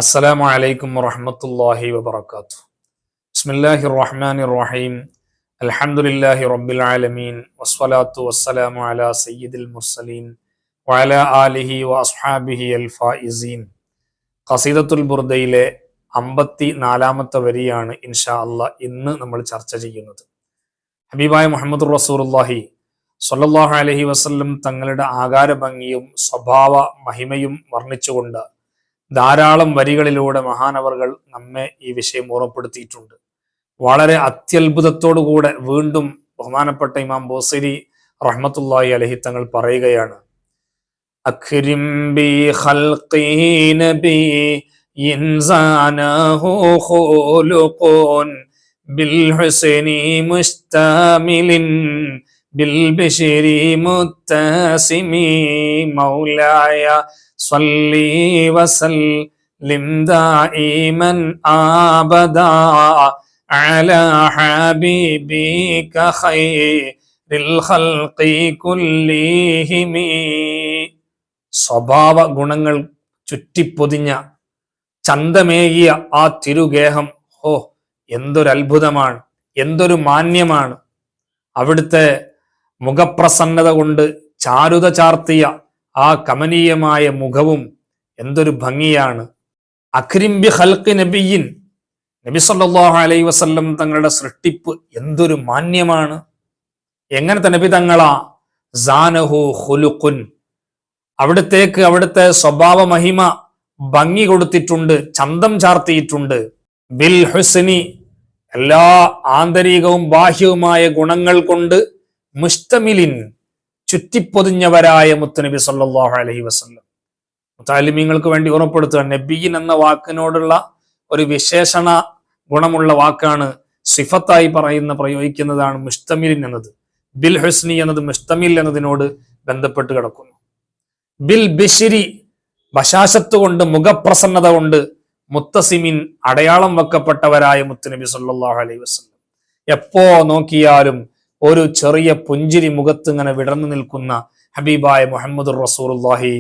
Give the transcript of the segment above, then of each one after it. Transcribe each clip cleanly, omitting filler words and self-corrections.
അസ്സലാമു അലൈക്കും വറഹ്മത്തുള്ളാഹി വബറകാതുഹു. ബിസ്മില്ലാഹിർ റഹ്മാനിർ റഹീം. അൽഹംദുലില്ലാഹി റബ്ബിൽ ആലമീൻ വസ്സലാത്തു വസ്സലാമു അലാ സയ്യിദിൽ മുർസലീൻ വഅലാ ആലിഹി വഅസ്ഹാബിഹി അൽ ഫായിസീൻ. ഖസീദത്തുൽ ബുർദയിലെ 54-ാമത്തെ വരിയാണ് ഇൻഷാ അല്ലാഹ് ഇന്ന് നമ്മൾ ചർച്ച ചെയ്യുന്നത്. ഹബീബായ മുഹമ്മദുർ റസൂലുള്ളാഹി സ്വല്ലല്ലാഹു അലൈഹി വസല്ലം തങ്ങളുടെ ആകാര ഭംഗിയും സ്വഭാവ മഹിമയും വർണ്ണിച്ചുകൊണ്ട് ധാരാളം വരികളിലൂടെ മഹാനവറുകൾ നമ്മെ ഈ വിഷയം ഓർമ്മപ്പെടുത്തിയിട്ടുണ്ട്. വളരെ അത്യത്ഭുതത്തോടുകൂടെ വീണ്ടും ബഹുമാനപ്പെട്ട ഇമാം ബൂസരി റഹ്മത്തുള്ളാഹി അലൈഹി തങ്ങൾ പറയുകയാണ്, അക്രിം ബി ഖൽഖി നബി ഇൻസാനഹു ഖുലുഖുൻ ബിൽ ഹുസ്നി മുസ്തമിലിൻ ബിൽ ബിശ്രി മുത്തസിമി മൗലായ സ്വല്ലി വസല്ലിം ദായിമൻ ആബദാ അലാ ഹബീബിക ഖൈറിൽ ഖൽഖി കുല്ലിഹിമി. സ്വഭാവ ഗുണങ്ങൾ ചുറ്റിപ്പൊതിഞ്ഞ ചന്തമേകിയ ആ തിരുഗേഹം, എന്തൊരു അത്ഭുതമാണ്, എന്തൊരു മാന്യമാണ്. അവിടുത്തെ മുഖപ്രസന്നത കൊണ്ട് ചാരുത ചാർത്തിയ ആ കമനീയമായ മുഖവും എന്തൊരു ഭംഗിയാണ്. അക്രിം ബി ഖൽഖി നബിയിൻ, നബി സല്ലല്ലാഹു അലൈഹി വസല്ലം തങ്ങളുടെ സൃഷ്ടിപ്പ് എന്തൊരു മാന്യമാണ്. എങ്ങനത്തെ നബി തങ്ങളാ? സാനഹു ഖുലുഖുൻ, അവിടത്തേക്ക് അവിടുത്തെ സ്വഭാവ മഹിമ ഭംഗി കൊടുത്തിട്ടുണ്ട്, ചന്തം ചാർത്തിയിട്ടുണ്ട്. ബിൽ ഹുസ്നി, എല്ലാ ആന്തരികവും ബാഹ്യവുമായ ഗുണങ്ങൾ കൊണ്ട് മുസ്തമിലിൻ, ചുറ്റിപ്പൊതിഞ്ഞവരായ മുത്തുനബി സല്ലല്ലാഹു അലൈഹി വസല്ലം. മുത്തഅല്ലിമീങ്ങൾക്ക് വേണ്ടി ഓർമ്മപ്പെടുത്തുക, നബിയിൻ എന്ന വാക്കിനോടുള്ള ഒരു വിശേഷണ ഗുണമുള്ള വാക്കാണ്, സിഫത്തായി പ്രയോഗിക്കുന്നതാണ് മുസ്തമിലിൻ എന്നത്. ബിൽ ഹുസ്നി എന്നത് മുസ്തമിൽ എന്നതിനോട് ബന്ധപ്പെട്ട് കിടക്കുന്നു. ബിൽ ബിശ്രി, ബശാശത്ത് കൊണ്ട്, മുഖപ്രസന്നത കൊണ്ട്, മുത്തസിമിൻ, അടയാളം വെക്കപ്പെട്ടവരായ മുത്തുനബി സല്ലല്ലാഹു അലൈഹി വസല്ലം. എപ്പോ നോക്കിയാലും ഒരു ചെറിയ പുഞ്ചിരി മുഖത്ത് ഇങ്ങനെ വിടർന്നു നിൽക്കുന്ന ഹബീബായ മുഹമ്മദുർ റസൂലുള്ളാഹി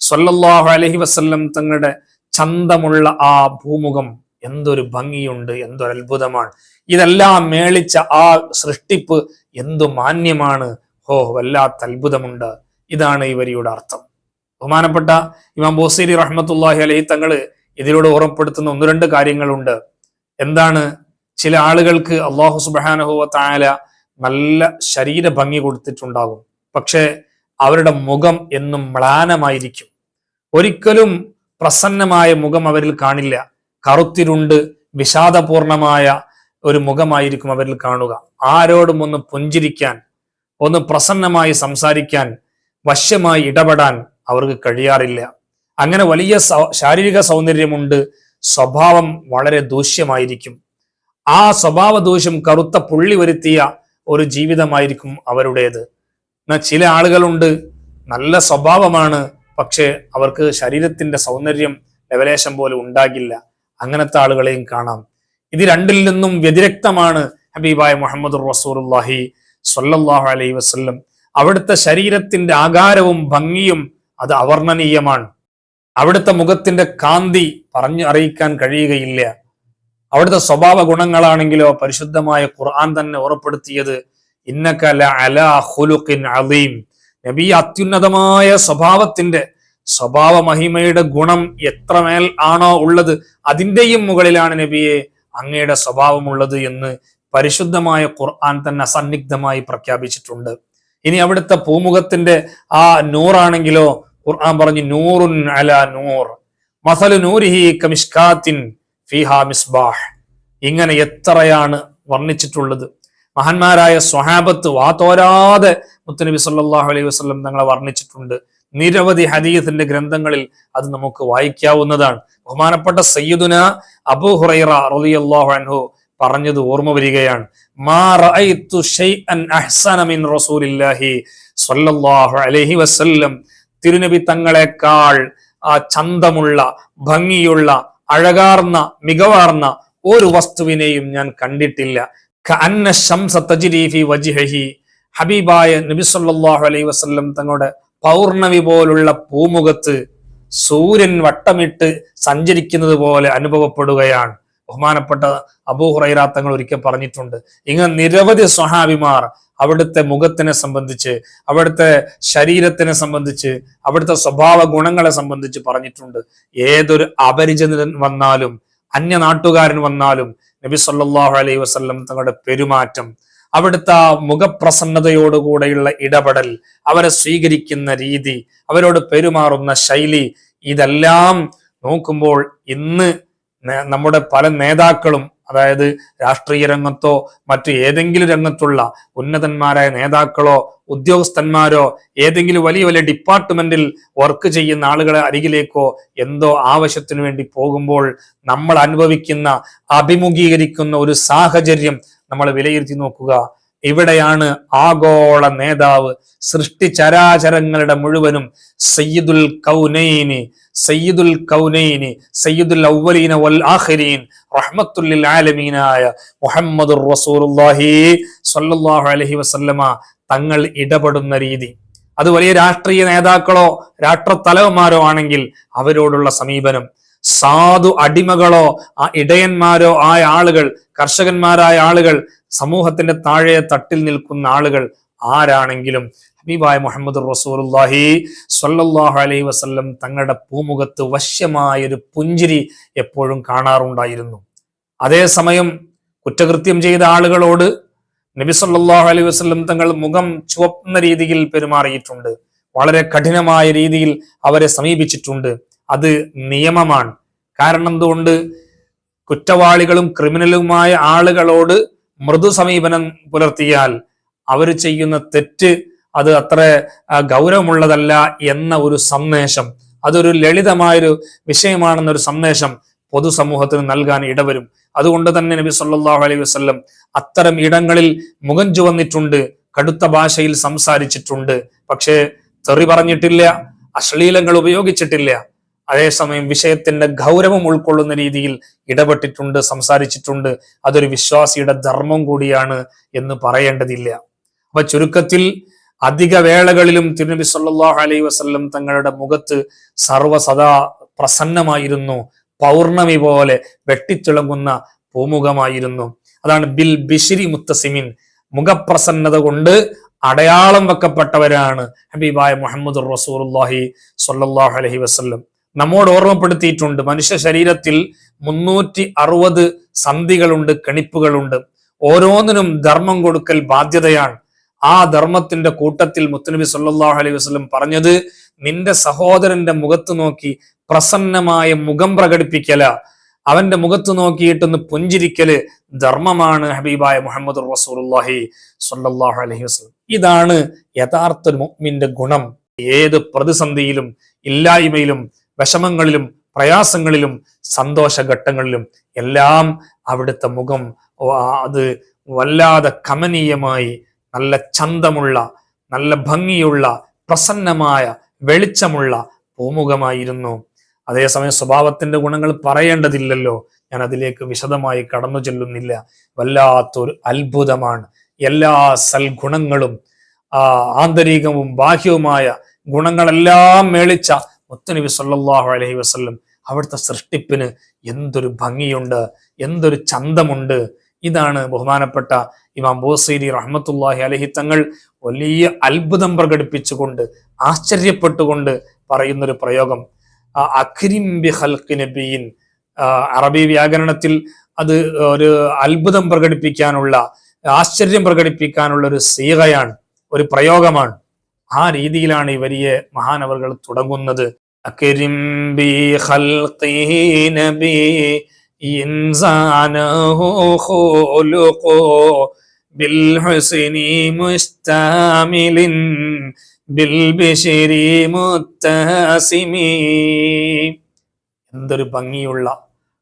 സ്വല്ലല്ലാഹു അലൈഹി വസല്ലം തങ്ങളുടെ ചന്തമുള്ള ആ ഭൂമുഖം എന്തൊരു ഭംഗിയുണ്ട്, എന്തൊരു അത്ഭുതമാണ്. ഇതെല്ലാം മേളിച്ച ആ സൃഷ്ടിപ്പ് എന്തു മാന്യമാണ്. വല്ലാത്ത അത്ഭുതമുണ്ട്. ഇതാണ് ഈ വരിയുടെ അർത്ഥം. ബഹുമാനപ്പെട്ട ഇമാം ബൂസരി റഹ്മത്തുള്ളാഹി അലൈഹി തങ്ങൾ ഇതിലൂടെ ഓർമ്മപ്പെടുത്തുന്ന ഒന്ന് രണ്ട് കാര്യങ്ങളുണ്ട്. എന്താണ്? ചില ആളുകൾക്ക് അല്ലാഹു സുബ്ഹാനഹു വ തആല നല്ല ശരീര ഭംഗി കൊടുത്തിട്ടുണ്ടാകും, പക്ഷെ അവരുടെ മുഖം എന്നും മ്ലാനമായിരിക്കും. ഒരിക്കലും പ്രസന്നമായ മുഖം അവരിൽ കാണില്ല. കറുത്തിരുണ്ട് വിഷാദപൂർണമായ ഒരു മുഖമായിരിക്കും അവരിൽ കാണുക. ആരോടും ഒന്ന് പുഞ്ചിരിക്കാൻ, ഒന്ന് പ്രസന്നമായി സംസാരിക്കാൻ, വശ്യമായി ഇടപെടാൻ അവർക്ക് കഴിയാറില്ല. അങ്ങനെ വലിയ ശാരീരിക സൗന്ദര്യമുണ്ട്, സ്വഭാവം വളരെ ദൂഷ്യമായിരിക്കും. ആ സ്വഭാവ ദൂഷ്യം കറുത്ത പുള്ളി വരുത്തിയ ഒരു ജീവിതമായിരിക്കും അവരുടേത്. എന്നാൽ ചില ആളുകളുണ്ട്, നല്ല സ്വഭാവമാണ്, പക്ഷെ അവർക്ക് ശരീരത്തിന്റെ സൗന്ദര്യം ലവലേശം പോലെ ഉണ്ടാകില്ല. അങ്ങനത്തെ ആളുകളെയും കാണാം. ഇത് രണ്ടിൽ നിന്നും വ്യതിരക്തമാണ് ഹബീബായ മുഹമ്മദുർ റസൂലുള്ളാഹി സ്വല്ലല്ലാഹു അലൈഹി വസല്ലം. അവിടുത്തെ ശരീരത്തിന്റെ ആകാരവും ഭംഗിയും അത് അവർണ്ണനീയമാണ്. അവിടുത്തെ മുഖത്തിന്റെ കാന്തി പറഞ്ഞു അറിയിക്കാൻ കഴിയുകയില്ല. അവിടുത്തെ സ്വഭാവ ഗുണങ്ങളാണെങ്കിലോ പരിശുദ്ധമായ ഖുർആൻ തന്നെ ഉറപ്പെടുത്തിയത്, ഇന്നക ലഅലാ ഖുലുഖിൻ അളീം. നബി അത്യുന്നതമായ സ്വഭാവ മഹിമയുടെ ഗുണം എത്രമേൽ ആണോ ഉള്ളത്, അതിന്റെയും മുകളിലാണ് നബിയെ അങ്ങയുടെ സ്വഭാവമുള്ളത് എന്ന് പരിശുദ്ധമായ ഖുർആൻ തന്നെ അസന്നിഗ്ധമായി പ്രഖ്യാപിച്ചിട്ടുണ്ട്. ഇനി അവിടുത്തെ പൂമുഖത്തിന്റെ ആ നൂറാണെങ്കിലോ ഖുർആൻ പറഞ്ഞു, നൂറുൻ അലാ നൂർ മസലു നൂരിഹി കമിഷ്കാത്തിൻ ഫീഹാ മിസ്ബാഹ്. ഇങ്ങനെ എത്രയാണ് വർണ്ണിച്ചിട്ടുള്ളത്. മഹാന്മാരായ സ്വഹാബത്ത് വാതോരാതെ മുത്തുനബി സല്ലല്ലാഹു അലൈഹി വസല്ലം തങ്ങളെ വർണ്ണിച്ചിട്ടുണ്ട്. നിരവധി ഹദീസിന്റെ ഗ്രന്ഥങ്ങളിൽ അത് നമുക്ക് വായിക്കാവുന്നതാണ്. ബഹുമാനപ്പെട്ട സയ്യിദുന അബൂ ഹുറൈറ റളിയല്ലാഹു അൻഹു പറഞ്ഞത് ഓർമ്മ വരികയാണ്, മാ റഅയ്തു ശൈഅൻ അഹ്സന മിൻ റസൂലില്ലാഹി സ്വല്ലല്ലാഹു അലൈഹി വസല്ലം. തിരുനബി തങ്ങളെക്കാൾ ആ ചന്തമുള്ള, ഭംഗിയുള്ള, അഴകാർന്ന, മികവാർന്ന ഒരു വസ്തുവിനെയും ഞാൻ കണ്ടിട്ടില്ല. കഅന്ന ശംസ തജ്രി ഫീ വജ്ഹിഹി, ഹബീബായ നബി സല്ലല്ലാഹു അലൈഹി വസല്ലം തങ്ങളുടെ പൗർണമി പോലുള്ള പൂമുഖത്ത് സൂര്യൻ വട്ടമിട്ട് സഞ്ചരിക്കുന്നത് പോലെ അനുഭവപ്പെടുകയാണ്. ബഹുമാനപ്പെട്ട അബൂ ഹുറൈറ തങ്ങൾ ഒരിക്കൽ പറഞ്ഞിട്ടുണ്ട്, ഇങ്ങനെ നിരവധി സ്വഹാബിമാർ അവിടുത്തെ മുഖത്തിനെ സംബന്ധിച്ച്, അവിടുത്തെ ശരീരത്തിനെ സംബന്ധിച്ച്, അവിടുത്തെ സ്വഭാവ ഗുണങ്ങളെ സംബന്ധിച്ച് പറഞ്ഞിട്ടുണ്ട്. ഏതൊരു അപരിചിതൻ വന്നാലും അന്യ നാട്ടുകാരൻ വന്നാലും നബി സല്ലല്ലാഹു അലൈഹി വസല്ലം തങ്ങളുടെ പെരുമാറ്റം, അവിടുത്തെ മുഖപ്രസന്നതയോടുകൂടെയുള്ള ഇടപെടൽ, അവരെ സ്വീകരിക്കുന്ന രീതി, അവരോട് പെരുമാറുന്ന ശൈലി, ഇതെല്ലാം നോക്കുമ്പോൾ ഇന്ന് നമ്മുടെ പല നേതാക്കളും, അതായത് രാഷ്ട്രീയ രംഗത്തോ മറ്റു ഏതെങ്കിലും രംഗത്തുള്ള ഉന്നതന്മാരായ നേതാക്കളോ ഉദ്യോഗസ്ഥന്മാരോ ഏതെങ്കിലും വലിയ വലിയ ഡിപ്പാർട്ട്മെന്റിൽ വർക്ക് ചെയ്യുന്ന ആളുകളെ അരികിലേക്കോ എന്തോ ആവശ്യത്തിനു വേണ്ടി പോകുമ്പോൾ നമ്മൾ അഭിമുഖീകരിക്കുന്ന ഒരു സാഹചര്യം നമ്മൾ വിലയിരുത്തി നോക്കുക. ഇവിടെയാണ് ആഗോള നേതാവ്, സൃഷ്ടിചരാചരങ്ങളുടെ മുഴുവനും സയ്യിദുൽ കൗനൈനി, സയ്യിദുൽ അവ്വലീന വൽ ആഖിരീൻ, റഹ്മത്തുൽ ലിൽ ആലമീനായ മുഹമ്മദുർ റസൂലുള്ളാഹി സ്വല്ലല്ലാഹു അലൈഹി വസല്ലമ തങ്ങൾ ഇടപെടുന്ന രീതി, അത് വലിയ രാഷ്ട്രീയ നേതാക്കളോ രാഷ്ട്ര തലവന്മാരോ ആണെങ്കിൽ അവരോടുള്ള സമീപനം, സാധു അടിമകളോ ഇടയന്മാരോ ആയ ആളുകൾ, കർഷകന്മാരായ ആളുകൾ, സമൂഹത്തിന്റെ താഴെ തട്ടിൽ നിൽക്കുന്ന ആളുകൾ ആരാണെങ്കിലും ഹബീബായ മുഹമ്മദ് റസൂലുള്ളാഹി സ്വല്ലല്ലാഹു അലൈഹി വസല്ലം തങ്ങളുടെ പൂമുഖത്ത് വശ്യമായൊരു പുഞ്ചിരി എപ്പോഴും കാണാറുണ്ടായിരുന്നു. അതേസമയം കുറ്റകൃത്യം ചെയ്ത ആളുകളോട് നബി സല്ലല്ലാഹു അലൈഹി വസല്ലം തങ്ങൾ മുഖം ചുവന്ന രീതിയിൽ പെരുമാറിയിട്ടുണ്ട്. വളരെ കഠിനമായ രീതിയിൽ അവരെ സമീപിച്ചിട്ടുണ്ട്. അത് നിയമമാണ്. കാരണം എന്തുകൊണ്ട്? കുറ്റവാളികളും ക്രിമിനലുമായ ആളുകളോട് മൃദു സമീപനം പുലർത്തിയാൽ അവർ ചെയ്യുന്ന തെറ്റ് അത് അത്ര ഗൗരവമുള്ളതല്ല എന്ന ഒരു സന്ദേശം, അതൊരു ലളിതമായൊരു വിഷയമാണെന്നൊരു സന്ദേശം പൊതുസമൂഹത്തിന് നൽകാൻ ഇടവരും. അതുകൊണ്ട് തന്നെ നബി സല്ലല്ലാഹു അലൈഹി വസല്ലം അത്തരം ഇടങ്ങളിൽ മുഖം ചുവന്നിട്ടുണ്ട്, കടുത്ത ഭാഷയിൽ സംസാരിച്ചിട്ടുണ്ട്. പക്ഷേ തെറി പറഞ്ഞിട്ടില്ല, അശ്ലീലങ്ങൾ ഉപയോഗിച്ചിട്ടില്ല. അതേസമയം വിഷയത്തിന്റെ ഗൗരവം ഉൾക്കൊള്ളുന്ന രീതിയിൽ ഇടപെട്ടിട്ടുണ്ട്, സംസാരിച്ചിട്ടുണ്ട്. അതൊരു വിശ്വാസിയുടെ ധർമ്മം കൂടിയാണ് എന്ന് പറയേണ്ടതില്ല. അപ്പൊ ചുരുക്കത്തിൽ അധിക വേളകളിലും തിരുനബി സല്ലല്ലാഹു അലൈഹി വസല്ലം തങ്ങളുടെ മുഖത്ത് സർവ്വസദാ പ്രസന്നമായിരുന്നു, പൗർണമി പോലെ വെട്ടിത്തിളങ്ങുന്ന പൂമുഖമായിരുന്നു. അതാണ് ബിൽ ബിശ്രി മുത്തസിമിൻ, മുഖപ്രസന്നത കൊണ്ട് അടയാളം വെക്കപ്പെട്ടവരാണ് ഹബീബായ മുഹമ്മദ് റസൂലുള്ളാഹി സ്വല്ലല്ലാഹു അലൈഹി വസല്ലം. നമ്മോട് ഓർമ്മപ്പെടുത്തിയിട്ടുണ്ട്, മനുഷ്യ ശരീരത്തിൽ 360 സന്ധികളുണ്ട്, കണിപ്പുകളുണ്ട്. ഓരോന്നിനും ധർമ്മം കൊടുക്കൽ ബാധ്യതയാണ്. ആ ധർമ്മത്തിന്റെ കൂട്ടത്തിൽ മുത്തുനബി സല്ലല്ലാഹു അലൈഹി വസല്ലം പറഞ്ഞത്, നിന്റെ സഹോദരന്റെ മുഖത്ത് നോക്കി പ്രസന്നമായ മുഖം പ്രകടിപ്പിക്കല, അവന്റെ മുഖത്ത് നോക്കിയിട്ടൊന്ന് പുഞ്ചിരിക്കല് ധർമ്മമാണ് ഹബീബായ മുഹമ്മദ് റസൂലുള്ളാഹി സ്വല്ലല്ലാഹു അലൈഹി വസല്ലം. ഇതാണ് യഥാർത്ഥ മുഅ്മിന്റെ ഗുണം. ഏത് പ്രതിസന്ധിയിലും ഇല്ലായ്മയിലും വിഷമങ്ങളിലും പ്രയാസങ്ങളിലും സന്തോഷഘട്ടങ്ങളിലും എല്ലാം അവിടുത്തെ മുഖം അത് വല്ലാതെ കമനീയമായി, നല്ല ചന്തമുള്ള, നല്ല ഭംഗിയുള്ള, പ്രസന്നമായ, വെളിച്ചമുള്ള പൂമുഖമായിരുന്നു. അതേസമയം സ്വഭാവത്തിന്റെ ഗുണങ്ങൾ പറയേണ്ടതില്ലല്ലോ, ഞാൻ അതിലേക്ക് വിശദമായി കടന്നു ചെല്ലുന്നില്ല. വല്ലാത്തൊരു അത്ഭുതമാണ്. എല്ലാ സൽഗുണങ്ങളും ആന്തരികവും ബാഹ്യവുമായ ഗുണങ്ങളെല്ലാം മേളിച്ച മുത്തുനബി സല്ലല്ലാഹു അലൈഹി വസല്ലം അവിടുത്തെ സൃഷ്ടിപ്പിന് എന്തൊരു ഭംഗിയുണ്ട്, എന്തൊരു ചന്തമുണ്ട്. ഇതാണ് ബഹുമാനപ്പെട്ട ഇമാം ബൂസൈരി റഹ്മത്തുള്ളാഹി അലൈഹി തങ്ങൾ വലിയ അത്ഭുതം പ്രകടിപ്പിച്ചുകൊണ്ട്, ആശ്ചര്യപ്പെട്ടുകൊണ്ട് പറയുന്നൊരു പ്രയോഗം, അക്രിം ബി ഖൽഖി നബിയിൻ. അറബി വ്യാകരണത്തിൽ അത് ഒരു അത്ഭുതം പ്രകടിപ്പിക്കാനുള്ള, ആശ്ചര്യം പ്രകടിപ്പിക്കാനുള്ള ഒരു സീഗയാണ്, ഒരു പ്രയോഗമാണ്. ആ രീതിയിലാണ് ഈ വലിയ മഹാനവറുകൾ തുടങ്ങുന്നത്. അക്രിം ബി ഖൽഖി നബി ഇൻസാനഹു ഖുലുഖു ബിൽ ഹുസ്നി മുസ്താമിലിൻ ബിൽ ബിശ്രി മുത്തസിമി. എന്തൊരു ഭംഗിയുള്ള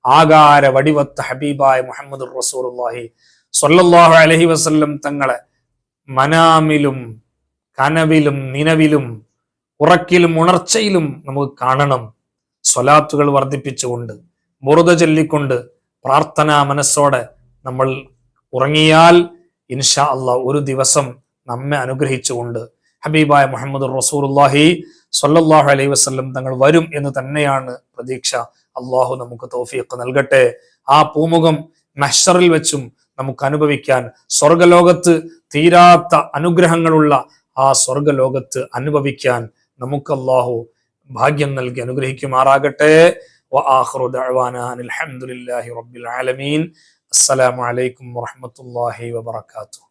ആകാര വടിവത്ത ഹബീബായ മുഹമ്മദ് റസൂലുള്ളാഹി സ്വല്ലല്ലാഹു അലൈഹി വസല്ലം തങ്ങളെ മനാമിലും കനവിലും നിലവിലും ഉറക്കിലും ഉണർച്ചയിലും നമുക്ക് കാണണം. സ്വലാത്തുകൾ വർദ്ധിപ്പിച്ചുകൊണ്ട്, ബുറുദ ചൊല്ലിക്കൊണ്ട്, പ്രാർത്ഥനാ മനസ്സോടെ നമ്മൾ ഉറങ്ങിയാൽ ഇൻഷാ അല്ലാഹ് ഒരു ദിവസം നമ്മെ അനുഗ്രഹിച്ചുകൊണ്ട് ഹബീബായ മുഹമ്മദ് റസൂലുള്ളാഹി സ്വല്ലല്ലാഹു അലൈഹി വസല്ലം തങ്ങൾ വരും എന്ന് തന്നെയാണ് പ്രതീക്ഷ. അള്ളാഹു നമുക്ക് തൗഫീഖ് നൽകട്ടെ. ആ പൂമുഖം മഹ്ശറിൽ വെച്ചും നമുക്ക് അനുഭവിക്കാൻ, സ്വർഗലോകത്ത് തീരാത്ത അനുഗ്രഹങ്ങളുള്ള ആ സ്വർഗലോകത്ത് അനുഭവിക്കാൻ നമുക്ക് അള്ളാഹു ഭാഗ്യം നൽകി അനുഗ്രഹിക്കുമാറാകട്ടെ. വആഖിറു ദഅ്വാനാ അൽഹംദുലില്ലാഹി റബ്ബിൽ ആലമീൻ. അസ്സലാമു അലൈക്കും വറഹ്മത്തുള്ളാഹി വബറകാതുഹു.